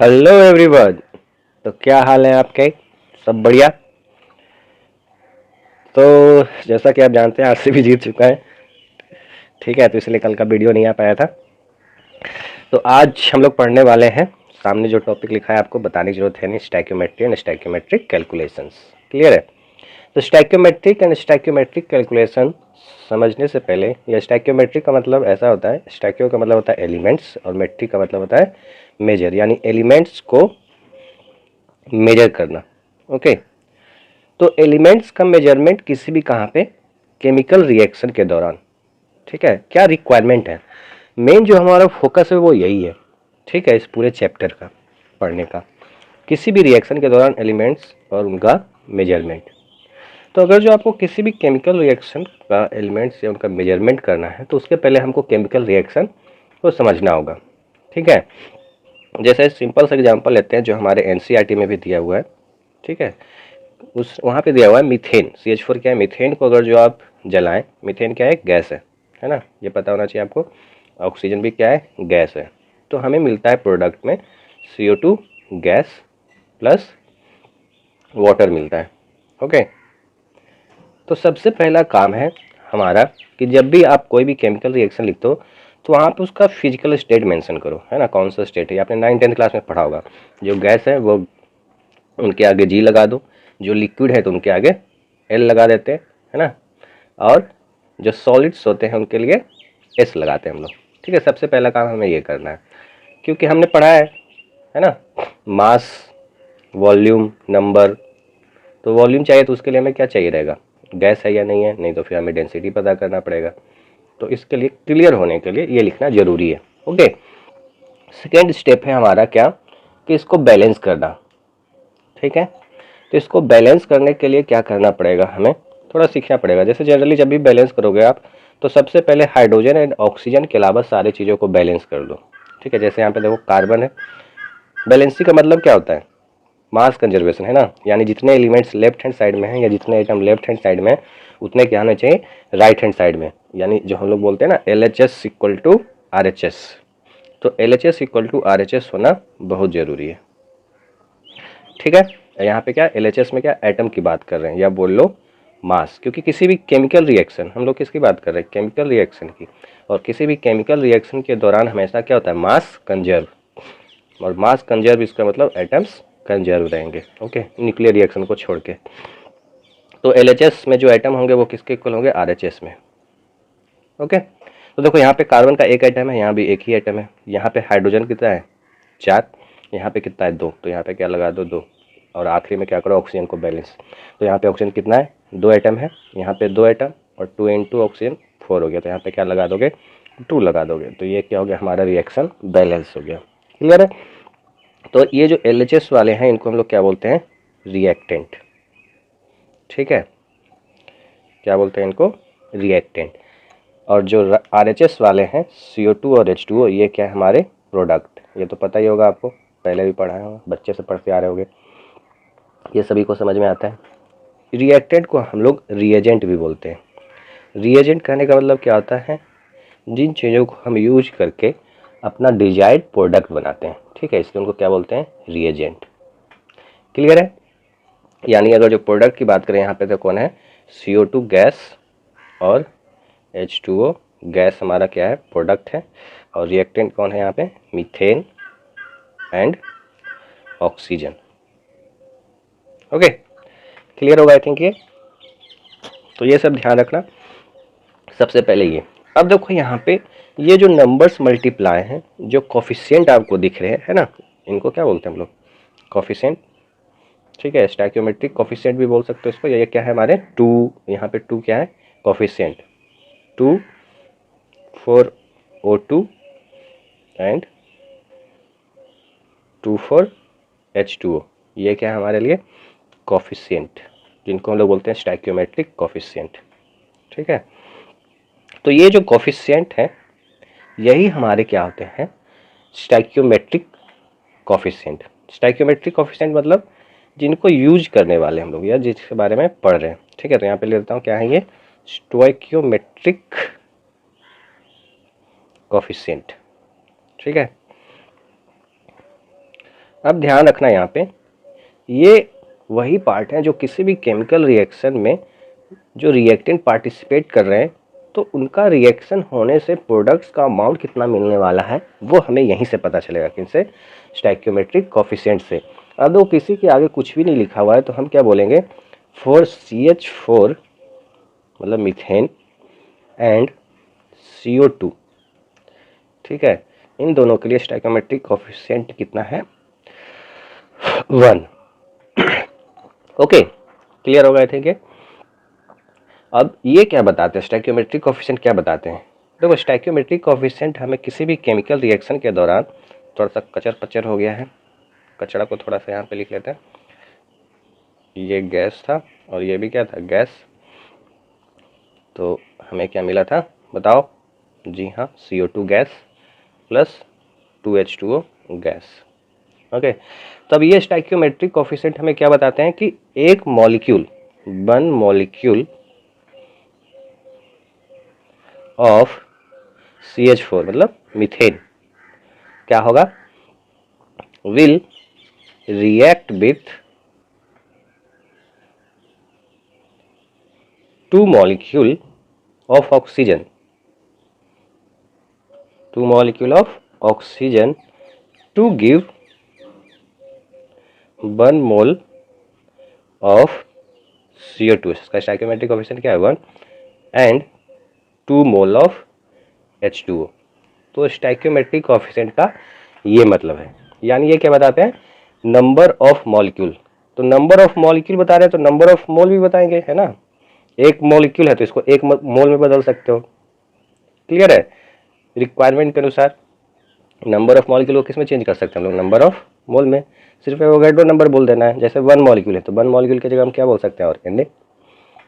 Hello everyone. तो क्या हाल है आपके? सब बढ़िया। तो जैसा कि आप जानते हैं आरसीबी जीत चुका है। ठीक है, तो इसलिए कल का वीडियो नहीं आ पाया था। तो आज हम लोग पढ़ने वाले हैं, सामने जो टॉपिक लिखा है आपको बताने की जरूरत है नहीं, स्टैक्योमेट्री एंड स्टैक्योमेट्रिक कैलकुलेशंस। क्लियर है? तो स्टैक्योमेट्रिक एंड स्टैक्योमेट्रिक कैलकुलेशन समझने से पहले, या स्टैक्योमेट्रिक का मतलब ऐसा होता है, स्टैक्यो का मतलब होता है एलिमेंट्स और मेट्रिक का मतलब होता है मेजर, यानी एलिमेंट्स को मेजर करना। ओके। तो एलिमेंट्स का मेजरमेंट किसी भी कहाँ पे, केमिकल रिएक्शन के दौरान। ठीक है, क्या रिक्वायरमेंट है, मेन जो हमारा फोकस है वो यही है। ठीक है, इस पूरे चैप्टर का पढ़ने का, किसी भी रिएक्शन के दौरान एलिमेंट्स और उनका मेजरमेंट। तो अगर जो आपको किसी भी केमिकल रिएक्शन का एलिमेंट्स या उनका मेजरमेंट करना है तो उसके पहले हमको केमिकल रिएक्शन को समझना होगा। ठीक है, जैसे सिंपल सा एग्जांपल लेते हैं जो हमारे एनसीईआरटी में भी दिया हुआ है। ठीक है, उस वहाँ पे दिया हुआ है मीथेन, CH4 क्या है, मीथेन को अगर जो आप जलाएं, मीथेन क्या है, गैस है ना, ये पता होना चाहिए आपको। ऑक्सीजन भी क्या है, गैस है। तो हमें मिलता है प्रोडक्ट में CO2 गैस प्लस वाटर मिलता है। ओके। तो सबसे पहला काम है हमारा कि जब भी आप कोई भी केमिकल रिएक्शन लिखते हो तो वहाँ पे उसका फिजिकल स्टेट मेंशन करो, है ना, कौन सा स्टेट है। आपने 9th-10th क्लास में पढ़ा होगा, जो गैस है वो उनके आगे G लगा दो, जो लिक्विड है तो उनके आगे L लगा देते हैं, है ना, और जो सॉलिड्स होते हैं उनके लिए S लगाते हैं हम लोग। ठीक है, सबसे पहला काम हमें ये करना है, क्योंकि हमने पढ़ा है ना, मास, वॉल्यूम, नंबर। तो वॉल्यूम चाहिए तो उसके लिए हमें क्या चाहिए रहेगा, गैस है या नहीं है, नहीं तो फिर हमें डेंसिटी पता करना पड़ेगा। तो इसके लिए क्लियर होने के लिए ये लिखना जरूरी है। ओके। सेकेंड स्टेप है हमारा क्या, कि इसको बैलेंस करना। ठीक है, तो इसको बैलेंस करने के लिए क्या करना पड़ेगा, हमें थोड़ा सीखना पड़ेगा। जैसे जनरली जब भी बैलेंस करोगे आप तो सबसे पहले हाइड्रोजन एंड ऑक्सीजन के अलावा सारी चीज़ों को बैलेंस कर दो। ठीक है, जैसे यहाँ पे देखो कार्बन है, बैलेंसिंग का मतलब क्या होता है, मास कंजर्वेशन, है ना, यानी जितने एलिमेंट्स लेफ्ट हैंड साइड में हैं या जितने आइटम लेफ्ट हैंड साइड में है उतने क्या होने चाहिए राइट हैंड साइड में, यानी जो हम लोग बोलते हैं ना LHS इक्वल टू RHS। तो LHS इक्वल टू RHS होना बहुत ज़रूरी है। ठीक है, यहाँ पे क्या LHS में क्या एटम की बात कर रहे हैं, या बोल लो मास, क्योंकि किसी भी केमिकल रिएक्शन, हम लोग किसकी बात कर रहे हैं, केमिकल रिएक्शन की। और किसी भी केमिकल रिएक्शन के दौरान हमेशा क्या होता है, मास कंजर्व, और मास कंजर्व इसका मतलब एटम्स कंजर्व रहेंगे। ओके, न्यूक्लियर रिएक्शन को छोड़ के। तो LHS में जो एटम होंगे वो किसके इक्वल होंगे, RHS में। ओके, तो देखो यहाँ पे कार्बन का एक एटम है, यहाँ भी एक ही एटम है। यहाँ पे हाइड्रोजन कितना है, 4, यहाँ पे कितना है, 2, तो यहाँ पे क्या लगा दो, 2। और आखिरी में क्या करो, ऑक्सीजन को बैलेंस। तो यहाँ पे ऑक्सीजन कितना है, 2 एटम है, यहाँ पे 2 एटम, और 2 इंटू ऑक्सीजन 4 हो गया, तो यहाँ पे क्या लगा दोगे, 2 लगा दोगे। तो ये क्या हो गया, हमारा रिएक्शन बैलेंस हो गया। क्लियर है? तो ये जो LHS वाले हैं इनको हम लोग क्या बोलते हैं, रिएक्टेंट। ठीक है, क्या बोलते हैं इनको, रिएक्टेंट। और जो RHS वाले हैं CO2 और H2O, ये क्या है, हमारे प्रोडक्ट। ये तो पता ही होगा आपको, पहले भी पढ़ा है, बच्चे से पढ़ते आ रहे होंगे, ये सभी को समझ में आता है। रिएक्टेंट को हम लोग रिएजेंट भी बोलते हैं। रिएजेंट कहने का मतलब क्या होता है, जिन चीज़ों को हम यूज करके अपना डिजायर्ड प्रोडक्ट बनाते हैं। ठीक है, इसलिए उनको क्या बोलते हैं, रिएजेंट। क्लियर है? यानी अगर जो प्रोडक्ट की बात करें यहाँ पे तो कौन है, CO2 गैस और H2O गैस हमारा क्या है, प्रोडक्ट है। और रिएक्टेंट कौन है यहाँ पे, methane and oxygen. Okay, clear होगा आई थिंक ये। तो ये सब ध्यान रखना सबसे पहले ये। अब देखो यहाँ पे ये जो नंबर्स मल्टीप्लाई हैं, जो कोफिशिएंट आपको दिख रहे हैं, है ना, इनको क्या बोलते हैं हम लोग, कोफिशिएंट। ठीक है, स्टैक्योमेट्रिक कोफिशिएंट भी बोल सकते हो इसको। ये क्या है हमारे 2, यहाँ पे 2 क्या है, coefficient 2 for O2 and 2 for H2O। ये क्या है हमारे लिए, कोफिशिएंट, जिनको हम लोग बोलते हैं स्टैक्योमेट्रिक कोफिशिएंट। ठीक है, तो ये जो कोफिशिएंट है यही हमारे क्या होते हैं, स्टैक्योमेट्रिक कोफिशिएंट। स्टैक्योमेट्रिक कोफिशिएंट मतलब जिनको यूज करने वाले हम लोग, या जिसके बारे में पढ़ रहे हैं। ठीक है, तो यहाँ पे ले लेता हूँ क्या है ये, स्टोइकियोमेट्रिक कोफिशिएंट। ठीक है, अब ध्यान रखना यहाँ पे, ये वही पार्ट है जो किसी भी केमिकल रिएक्शन में जो रिएक्टेंट पार्टिसिपेट कर रहे हैं तो उनका रिएक्शन होने से प्रोडक्ट्स का अमाउंट कितना मिलने वाला है वो हमें यहीं से पता चलेगा, किनसे, स्टोइकियोमेट्रिक कोफिशिएंट से। अब वो किसी के आगे कुछ भी नहीं लिखा हुआ है तो हम क्या बोलेंगे, फॉर CH4 मतलब मीथेन एंड CO2, ठीक है, इन दोनों के लिए स्टोइकियोमेट्रिक कोफिशिएंट कितना है, 1। ओके, क्लियर हो गए थे क्या? अब ये क्या बताते हैं, स्टोइकियोमेट्रिक कोफिशिएंट क्या बताते हैं? देखो, स्टोइकियोमेट्रिक कोफिशिएंट हमें किसी भी केमिकल रिएक्शन के दौरान, थोड़ा सा कचर पचर हो गया है, कचरा को थोड़ा सा यहाँ पे लिख लेते हैं, ये गैस था और ये भी क्या था, गैस, तो हमें क्या मिला था बताओ, जी हाँ, CO2 gas plus 2H2O gas. Okay, तब ये स्टोइकियोमेट्रिक कोफिशिएंट हमें क्या बताते हैं कि एक मॉलिक्यूल, 1 मॉलिक्यूल ऑफ CH4 मतलब मीथेन क्या होगा, will react with 2 molecule of oxygen, 2 molecule of oxygen to give 1 mole of CO2। इसका स्टोइकियोमेट्रिक कोफिशिएंट क्या है, 1, एंड 2 मोल ऑफ H2O। तो स्टोइकियोमेट्रिक कोफिशिएंट का ये मतलब है, यानी ये क्या बताते हैं, नंबर ऑफ मॉलिक्यूल। तो नंबर ऑफ मॉलिक्यूल बता रहे हैं तो नंबर ऑफ मोल भी बताएंगे, है ना, एक मॉलिक्यूल है तो इसको एक मोल में बदल सकते हो, क्लियर है। रिक्वायरमेंट के अनुसार नंबर ऑफ मॉलिक्यूल को किस में चेंज कर सकते हैं हम लोग, नंबर ऑफ मोल में। सिर्फ एवोगैड्रो नंबर बोल देना है, जैसे 1 मॉलिक्यूल है तो 1 मॉलिक्यूल की जगह हम क्या बोल सकते हैं, ऑर्गेनिक।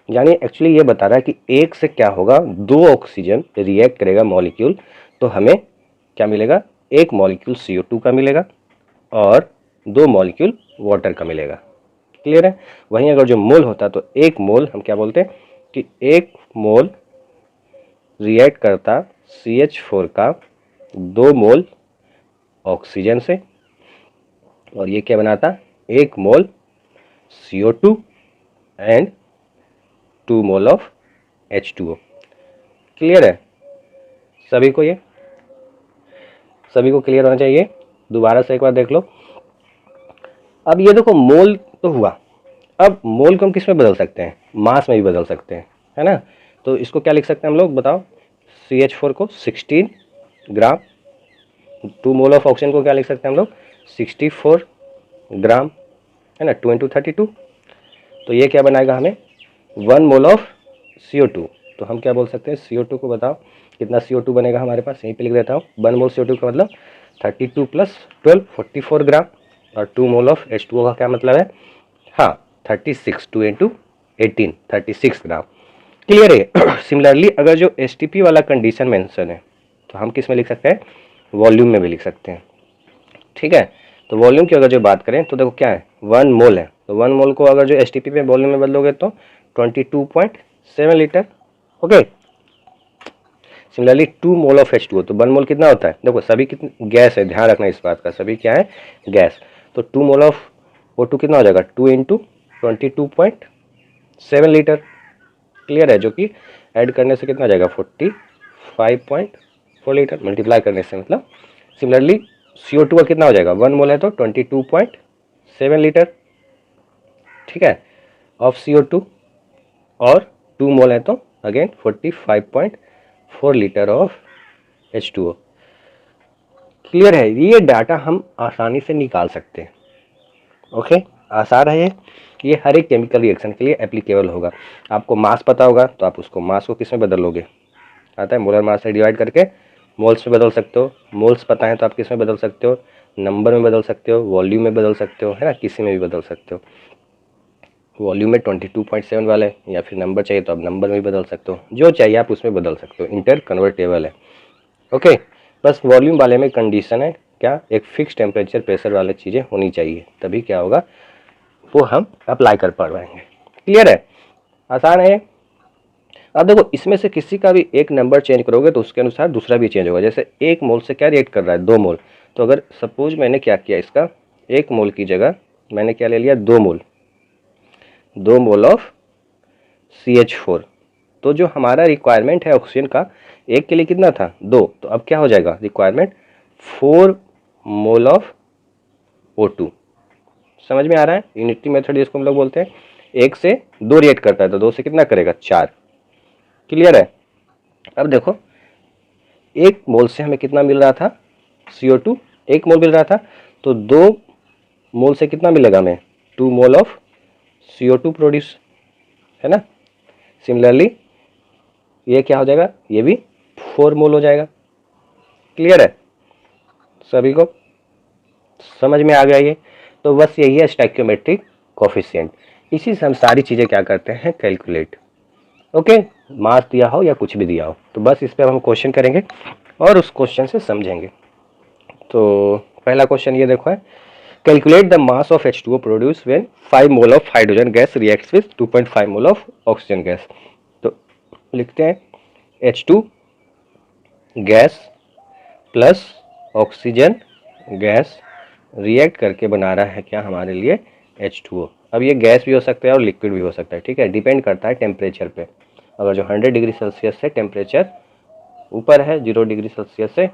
यानी एक्चुअली ये बता रहा है कि एक से क्या होगा, 2 ऑक्सीजन रिएक्ट करेगा मॉलिक्यूल तो हमें क्या मिलेगा, एक मॉलिक्यूल CO2 का मिलेगा और 2 मॉलिक्यूल वाटर का मिलेगा, क्लियर है। वहीं अगर जो मोल होता तो एक मोल हम क्या बोलते हैं कि एक मोल रिएक्ट करता CH4 का 2 मोल ऑक्सीजन से और ये क्या बनाता, एक मोल CO2 and 2 mole of H2O, clear है सभी को, ये सभी को क्लियर होना चाहिए। दोबारा से एक बार देख लो। अब ये देखो, मोल तो हुआ, अब मोल को हम किस में बदल सकते हैं, मास में भी बदल सकते हैं, है ना। तो इसको क्या लिख सकते हैं हम लोग बताओ, CH4 को 16 ग्राम, 2 मोल ऑफ ऑक्सीजन को क्या लिख सकते हैं हम लोग, 64 ग्राम, है ना, 2 × 32। तो ये क्या बनाएगा हमें, 1 मोल ऑफ CO2। तो हम क्या बोल सकते हैं, CO2 को बताओ कितना CO2 बनेगा हमारे पास, यहीं पे लिख देता हूँ, 1 मोल CO2 का मतलब 32 + 12 44 ग्राम, और 2 मोल ऑफ H2O का क्या मतलब है, हाँ 36, 2 × 18 36 ग्राम, क्लियर है। सिमिलरली अगर जो STP वाला कंडीशन मेंशन है तो हम किस में लिख सकते हैं, वॉल्यूम में भी लिख सकते हैं, ठीक है। तो वॉल्यूम की अगर जो बात करें तो देखो क्या है, 1 मोल है तो 1 मोल को अगर जो STP पे वॉल्यूम में बदलोगे तो 22.7 litre, okay. Similarly 2 mole of H2O, तो 1 मोल कितना होता है, देखो सभी कितनी गैस है, ध्यान रखना इस बात का, सभी क्या है, गैस। तो 2 मोल ऑफ O2 कितना हो जाएगा, 2 × 22.7 लीटर, क्लियर है, जो कि ऐड करने से कितना आ जाएगा, 45.4 लीटर, मल्टीप्लाई करने से मतलब। सिमिलरली CO2 का कितना हो जाएगा, 1 मोल है तो 22.7 लीटर, ठीक है, ऑफ CO2, और 2 मोल है तो again 45.4 litre of H2O, clear है। ये डाटा हम आसानी से निकाल सकते हैं, ओके, आसान है ये हर एक केमिकल रिएक्शन के लिए एप्लीकेबल होगा। आपको मास पता होगा तो आप उसको मास को किस में बदल लोगे, आता है, मोलर मास से डिवाइड करके मोल्स में बदल सकते हो, मोल्स पता है तो आप किस में बदल सकते हो, नंबर में बदल सकते हो, वॉल्यूम में बदल सकते हो, है ना, किसी में भी बदल सकते हो। वॉल्यूम में 22.7 वाला है, या फिर नंबर चाहिए तो आप नंबर में भी बदल सकते हो, जो चाहिए आप उसमें बदल सकते हो, इंटर कन्वर्टेबल है, ओके। बस वॉल्यूम वाले में कंडीशन है क्या, एक फिक्स टेम्परेचर प्रेशर वाली चीज़ें होनी चाहिए, तभी क्या होगा, वो हम अप्लाई कर पाएंगे, क्लियर है, आसान है। अब देखो, इसमें से किसी का भी एक नंबर चेंज करोगे तो उसके अनुसार दूसरा भी चेंज होगा। जैसे 1 मोल से क्या रिएक्ट कर रहा है, 2 मोल, तो अगर सपोज मैंने क्या किया, इसका 1 मोल की जगह मैंने क्या ले लिया, 2 मोल, 2 मोल ऑफ CH4। तो जो हमारा रिक्वायरमेंट है ऑक्सीजन का एक के लिए कितना था, 2, तो अब क्या हो जाएगा रिक्वायरमेंट 4 मोल ऑफ O2। समझ में आ रहा है, यूनिटी मेथड जिसको हम लोग बोलते हैं, 1 से 2 रिएक्ट करता है तो 2 से कितना करेगा, 4। क्लियर है। अब देखो 1 मोल से हमें कितना मिल रहा था, CO2 1 मोल मिल रहा था, तो 2 मोल से कितना मिलेगा हमें, 2 मोल ऑफ CO2 प्रोड्यूस, है ना। सिमिलरली ये क्या हो जाएगा, ये भी 4 मोल हो जाएगा। क्लियर है, सभी को समझ में आ गया ये। तो बस यही है स्टोइकियोमेट्रिक कोफिशिएंट, इसी से हम सारी चीज़ें क्या करते हैं, कैलकुलेट। ओके, मास दिया हो या कुछ भी दिया हो, तो बस इस पे हम क्वेश्चन करेंगे और उस क्वेश्चन से समझेंगे। तो पहला क्वेश्चन ये देखो है, calculate the mass of H2O produce when 5 mole of hydrogen gas reacts with 2.5 mole of oxygen gas. तो लिखते हैं H2 gas plus oxygen gas react करके बना रहा है क्या हमारे लिए, H2O। अब ये गैस भी हो सकता है और लिक्विड भी हो सकता है, ठीक है, डिपेंड करता है टेम्परेचर पे। अगर जो 100 डिग्री सेल्सियस से टेम्परेचर ऊपर है, 0 डिग्री सेल्सियस से,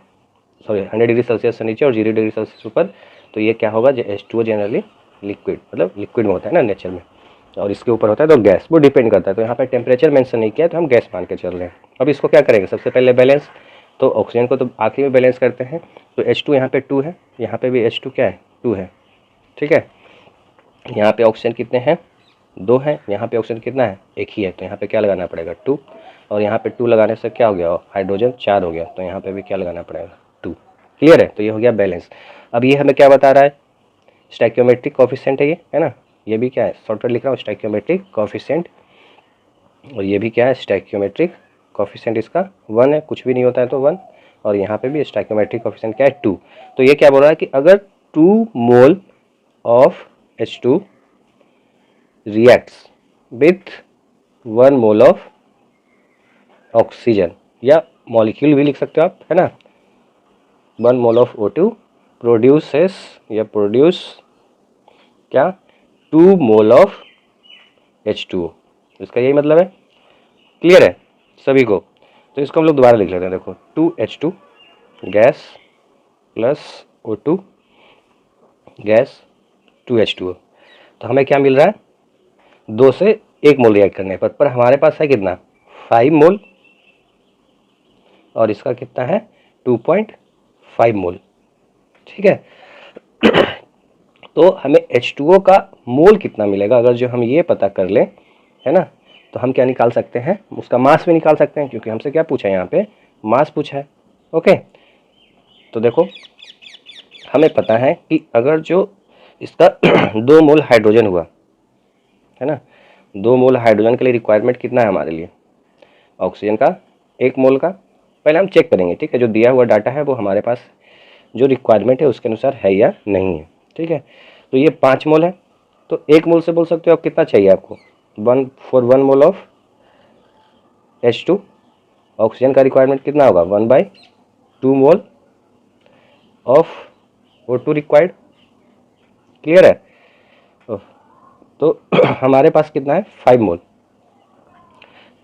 सॉरी 100 डिग्री सेल्सियस से नीचे और 0 डिग्री सेल्सियस ऊपर, तो ये क्या होगा, जो H2O जनरली लिक्विड, मतलब लिक्विड में होता है ना नेचर में, और इसके ऊपर होता है तो गैस, वो डिपेंड करता है। तो यहाँ पे टेम्परेचर मेंशन नहीं किया तो हम गैस मान के चल रहे हैं। अब इसको क्या करेंगे, सबसे पहले बैलेंस, तो ऑक्सीजन को तो आखिरी में बैलेंस करते हैं। तो H2 यहाँ पे 2 है, यहाँ पे भी H2 क्या है, 2 है, ठीक है। यहाँ पे ऑक्सीजन कितने हैं, 2 है, यहाँ पे ऑक्सीजन कितना है, 1 ही है, तो यहाँ पे क्या लगाना पड़ेगा, 2, और यहाँ पे 2 लगाने से क्या हो गया, हाइड्रोजन 4 हो गया, तो यहाँ पे भी क्या लगाना पड़ेगा, 2। क्लियर है, तो ये हो गया बैलेंस। अब ये हमें क्या बता रहा है, स्टोइकियोमेट्रिक कोफिशिएंट है ये, है ना, ये भी क्या है, शॉर्टकट लिख रहा हूँ स्टोइकियोमेट्रिक कोफिशिएंट, और ये भी क्या है, स्टोइकियोमेट्रिक कोफिशिएंट इसका 1 है, कुछ भी नहीं होता है तो 1, और यहाँ पे भी स्टोइकियोमेट्रिक कोफिशिएंट क्या है, 2। तो ये क्या बोल रहा है कि अगर 2 mole of H2 reacts with 1 mole of oxygen, या मॉलिक्यूल भी लिख सकते हो आप, है ना, 1 मोल ऑफ O2 प्रोड्यूसेस या प्रोड्यूस क्या, 2 मोल ऑफ H2O। इसका यही मतलब है। क्लियर है सभी को, तो इसको हम लोग दोबारा लिख लेते हैं, देखो 2H2 gas plus O2 gas 2H2O। तो हमें क्या मिल रहा है, 2 से 1 मोल रिएक्ट करने पर हमारे पास है कितना, 5 मोल, और इसका कितना है 2.5 मोल, ठीक है। तो हमें H2O का मोल कितना मिलेगा, अगर जो हम ये पता कर लें, है ना, तो हम क्या निकाल सकते हैं, उसका मास भी निकाल सकते हैं, क्योंकि हमसे क्या पूछा है, यहाँ पे मास पूछा है। ओके, तो देखो हमें पता है कि अगर जो इसका 2 मोल हाइड्रोजन हुआ, है ना, 2 मोल हाइड्रोजन के लिए रिक्वायरमेंट कितना है हमारे लिए, ऑक्सीजन का 1 मोल का, पहले हम चेक करेंगे, ठीक है, जो दिया हुआ डाटा है वो हमारे पास जो रिक्वायरमेंट है उसके अनुसार है या नहीं है, ठीक है। तो ये 5 मोल है, तो 1 मोल से बोल सकते हो आप कितना चाहिए आपको, 1 मोल ऑफ H2, ऑक्सीजन का रिक्वायरमेंट कितना होगा, 1/2 mole of O2 required. Clear है, तो हमारे पास कितना है, 5 मोल,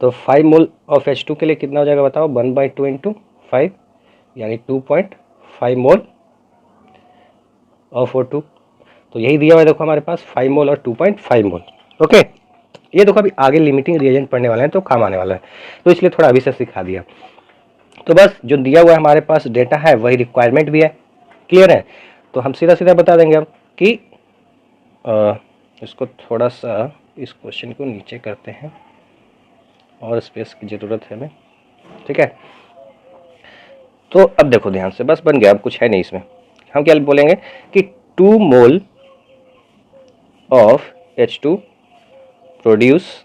तो 5 मोल ऑफ H2 के लिए कितना हो जाएगा बताओ, 1/2 इंटू 5, यानी 2.5 मोल ऑफ O2। तो यही दिया हुआ है देखो हमारे पास, 5 मोल और 2.5 मोल। ओके, ये देखो अभी आगे लिमिटिंग रिएजेंट पढ़ने वाले हैं तो काम आने वाला है, तो इसलिए थोड़ा अभी से सिखा दिया। तो बस जो दिया हुआ है हमारे पास डेटा है वही रिक्वायरमेंट भी है। क्लियर है, तो हम सीधा सीधा बता देंगे अब कि इसको थोड़ा सा इस क्वेश्चन को नीचे करते हैं और स्पेस की ज़रूरत है हमें, ठीक है। तो अब देखो ध्यान से, बस बन गया, अब कुछ है नहीं इसमें। हम क्या बोलेंगे कि 2 mole of H2 produces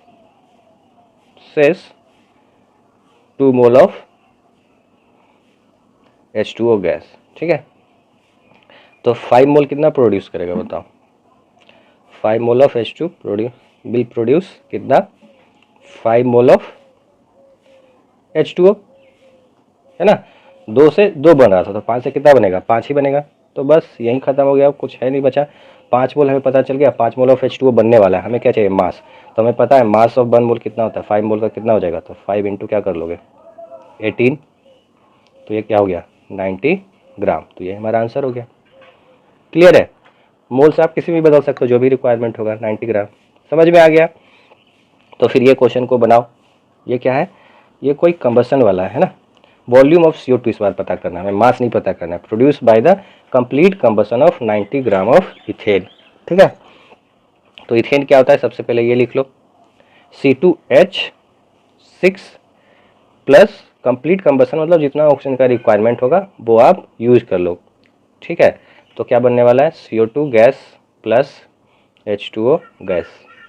2 mole of H2O gas, ठीक है। तो 5 मोल कितना प्रोड्यूस करेगा बताओ, 5 mole of H2 will produce कितना, 5 मोल ऑफ H2O, है ना, 2 से 2 बन रहा था तो 5 से कितना बनेगा, 5 ही बनेगा, तो बस यही ख़त्म हो गया, कुछ है नहीं बचा। 5 मोल हमें पता चल गया, 5 मोल ऑफ H2O बनने वाला है। हमें क्या चाहिए, मास। तो हमें पता है मास ऑफ 1 मोल कितना होता है, 5 मोल का कितना हो जाएगा, तो 5 इंटू क्या कर लोगे 18, तो ये क्या हो गया 90 ग्राम। तो ये हमारा आंसर हो गया। क्लियर है। मोल से आप किसी भी बदल सकते हो, जो भी रिक्वायरमेंट होगा 90 ग्राम। समझ में आ गया। तो फिर ये क्वेश्चन को बनाओ। ये क्या है, ये कोई कंबसन वाला है ना। वॉल्यूम ऑफ CO2 इस बार पता करना है, हमें मास नहीं पता करना है। Produce by the complete combustion of 90 gram of ethane. ठीक है, तो इथेन क्या होता है, सबसे पहले ये लिख लो C2H6 प्लस कंप्लीट कंबसन मतलब जितना ऑक्सीजन का रिक्वायरमेंट होगा वो आप यूज कर लो। ठीक है, तो क्या बनने वाला है CO2 gas plus H2O gas.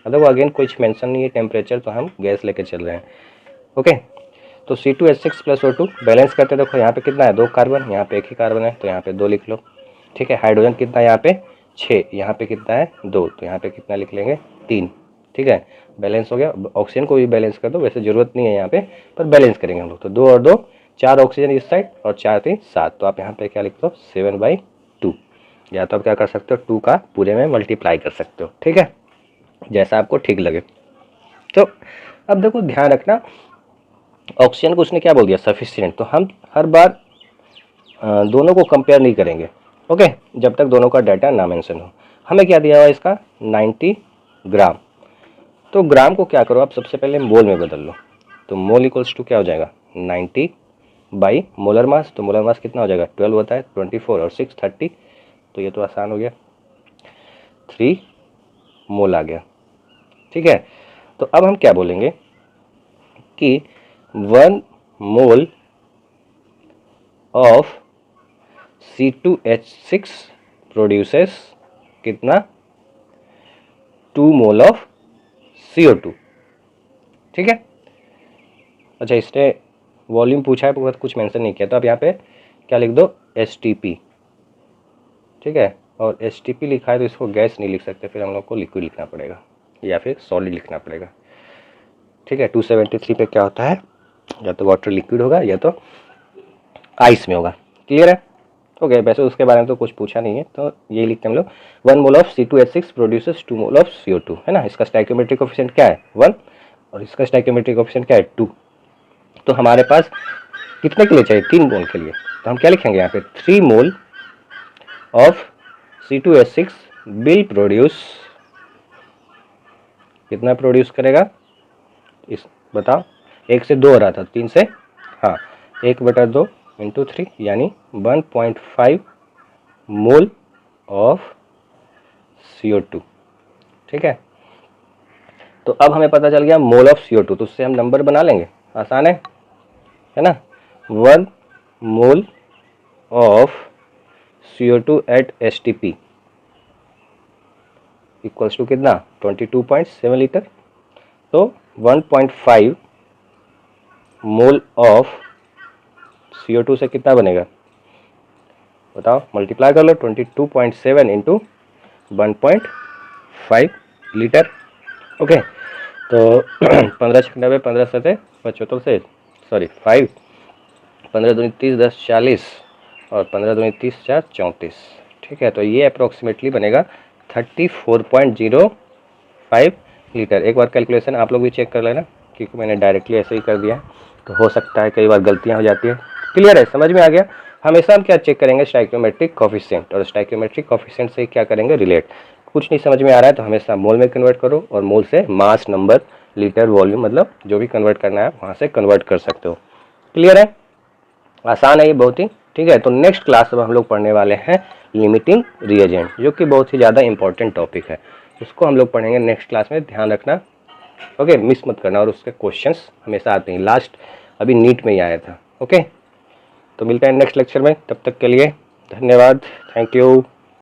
मतलब वो अगेन कुछ मेंशन नहीं है टेम्परेचर, तो हम गैस लेके चल रहे हैं। ओके, तो C2H6 प्लस O2 बैलेंस करते देखो, यहाँ पे कितना है 2 कार्बन, यहाँ पे 1 ही कार्बन है तो यहाँ पे 2 लिख लो। ठीक है, हाइड्रोजन कितना है यहाँ पे 6, यहाँ पे कितना है 2, तो यहाँ पे कितना लिख लेंगे 3। ठीक है, बैलेंस हो गया। ऑक्सीजन को भी बैलेंस कर दो, वैसे ज़रूरत नहीं है यहाँ पे, पर बैलेंस करेंगे हम लोग। तो 2 और 2 4 ऑक्सीजन इस साइड और 4 3 7, तो आप यहाँ पे क्या लिख दो 7/2, या तो आप क्या कर सकते हो 2 का पूरे में मल्टीप्लाई कर सकते हो। ठीक है, जैसा आपको ठीक लगे। तो अब देखो ध्यान रखना, ऑक्सीजन को उसने क्या बोल दिया सफिशिएंट, तो हम हर बार दोनों को कंपेयर नहीं करेंगे। ओके, जब तक दोनों का डाटा ना मेंशन हो। हमें क्या दिया हुआ इसका 90 ग्राम, तो ग्राम को क्या करो आप सबसे पहले मोल में बदल लो। तो मोल इक्वल्स टू क्या हो जाएगा 90 बाई मोलर मास, तो मोलर मास कितना हो जाएगा 12 होता है, 24 और 6 30, तो ये तो आसान हो गया, 3 मोल आ गया। ठीक है, तो अब हम क्या बोलेंगे कि 1 मोल ऑफ C2H6 प्रोड्यूसेस कितना 2 मोल ऑफ CO2। ठीक है, अच्छा इसने वॉल्यूम पूछा है पर कुछ मेंशन नहीं किया, तो आप यहाँ पे क्या लिख दो STP। ठीक है, और STP लिखा है तो इसको गैस नहीं लिख सकते, फिर हम लोग को लिक्विड लिखना पड़ेगा या फिर सॉलिड लिखना पड़ेगा। ठीक है, 273 पे क्या होता है, या तो वाटर लिक्विड होगा या तो आइस में होगा। क्लियर है। ओके, वैसे उसके बारे में तो कुछ पूछा नहीं है, तो ये लिखते हैं हम लोग 1 mole of C2H6 produces 2 mole of CO2, है ना। इसका स्टोइकियोमेट्रिक कोएफिशिएंट क्या है 1 और इसका स्टोइकियोमेट्रिक कोएफिशिएंट क्या है 2। तो हमारे पास कितने के लिए चाहिए 3 मोल के लिए, तो हम क्या लिखेंगे यहाँ पे 3 mole of C2H6 will produce, कितना प्रोड्यूस करेगा इस बताओ, 1 से 2 हो रहा था 3 से, हाँ 1/2 इंटू 3 यानी 1.5 मोल ऑफ CO2। ठीक है, तो अब हमें पता चल गया मोल ऑफ CO2, तो उससे हम नंबर बना लेंगे, आसान है ना। 1 mole of CO2 at STP equals to कितना 22.7 लीटर। तो 1.5 मोल ऑफ CO2 से कितना बनेगा बताओ, मल्टीप्लाई कर लो 22.7 इंटू 1.5 लीटर। ओके, तो 15 छक 90, 15 7 75 से सॉरी 5, 15 दूनी 30 10 40 और 15 दूनी 30 4 34। ठीक है, तो ये अप्रोक्सीमेटली बनेगा 34.05 लीटर। एक बार कैलकुलेशन आप लोग भी चेक कर लेना, क्योंकि मैंने डायरेक्टली ऐसे ही कर दिया है, तो हो सकता है कई बार गलतियाँ हो जाती है। क्लियर है, समझ में आ गया। हमेशा हम क्या चेक करेंगे स्टोइकियोमेट्रिक कोएफिशिएंट, और स्टोइकियोमेट्रिक कोएफिशिएंट से क्या करेंगे रिलेट। कुछ नहीं समझ में आ रहा है तो हमेशा मोल में कन्वर्ट करो, और मोल से मास नंबर लीटर वॉल्यूम मतलब जो भी कन्वर्ट करना है वहाँ से कन्वर्ट कर सकते हो। क्लियर है, आसान है ये बहुत ही। ठीक है, तो नेक्स्ट क्लास में हम लोग पढ़ने वाले हैं लिमिटिंग रिएजेंट, जो कि बहुत ही ज़्यादा इंपॉर्टेंट टॉपिक है। उसको हम लोग पढ़ेंगे नेक्स्ट क्लास में, ध्यान रखना। ओके, मिस मत करना, और उसके क्वेश्चंस हमेशा आते हैं, लास्ट अभी नीट में ही आया था। ओके, तो मिलते हैं नेक्स्ट लेक्चर में, तब तक के लिए धन्यवाद, थैंक यू।